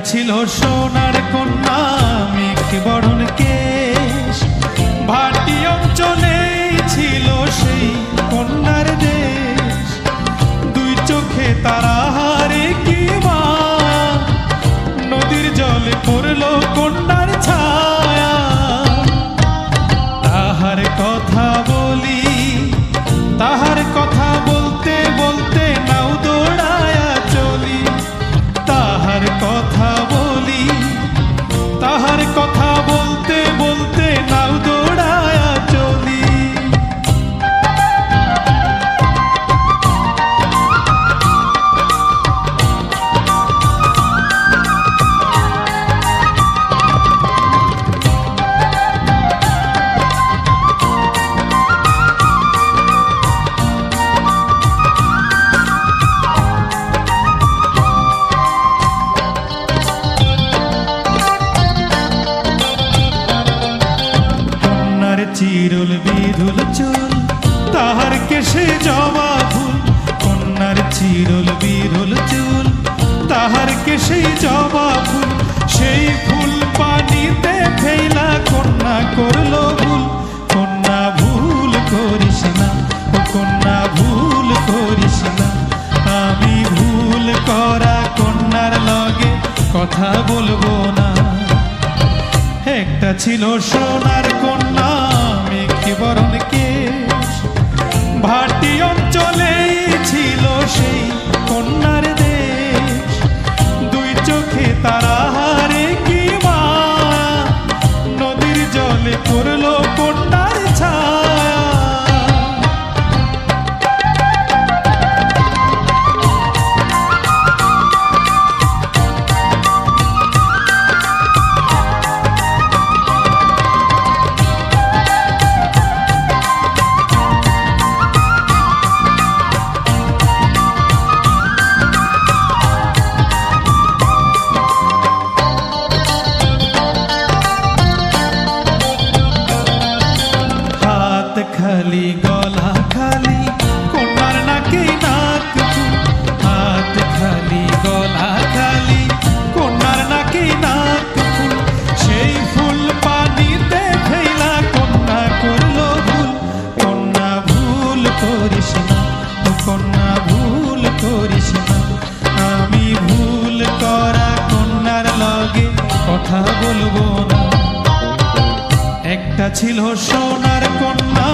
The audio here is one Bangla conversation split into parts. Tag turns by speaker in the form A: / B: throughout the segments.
A: ছিল সোনার কন্যা মেঘ বরণ কেশ, ভাটি অঞ্চলেই ছিল সেই কন্যার দেশ। দুই চোখে তারা হারে কি মা, নদীর জলে পড়ল কন্যার ছায়া। তাহার কথা বলি, তাহার কথা বলতে বলতে নাও দৌড়ায়া চলি। তাহার কথা বলি, তাহার কথা বলতে বলতে নাও দৌড়ায়া চলি। চিরুল বিধুল চুল, তাহার কেশে জবা ফুল। কন্যার চিরুল বিধুল চুল, তাহার কেশে জবা ফুল। সেই ফুল পানিতে ফেলা কন্যা করল ভুল। কন্যা ভুল করিস না, ও কন্যা ভুল করিস না। আমি ভুল করা কন্যার লগে কথা বলবো না। একটা ছিল সোনার কন্যা মেঘ বরণ কেশ, ভাটি অঞ্চলে ছিল সেই কন্যার দেশ। দুই চোখে তারা হারে কি মা, নদীর জলে পড়ল কন্যার ছায়া। খালি গলা খালি কন্যার নাকে নাক ফুল। হাত খালি গলা খালি কন্যার নাকে নাক ফুল। সেই ফুল পানিতে ফেলা কন্যা করল ভুল। কন্যা ভুল করিস না, কন্যা ভুল করিস না। আমি ভুল করা কন্যার লগে কথা বলবো না। একটা ছিল সোনার কন্যা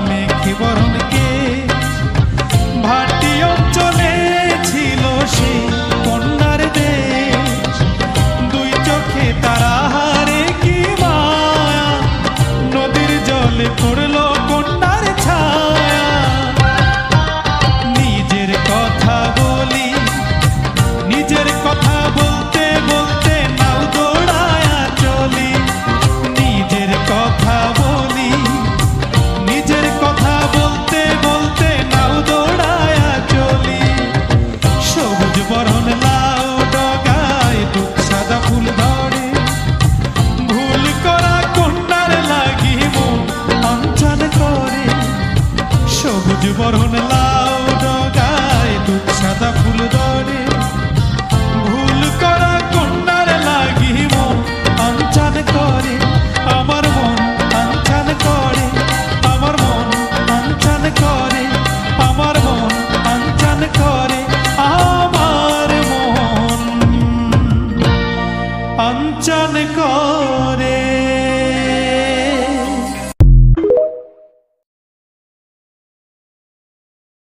A: মেঘ বরণ কেশ, ভাটি অঞ্চলে ছিল সেই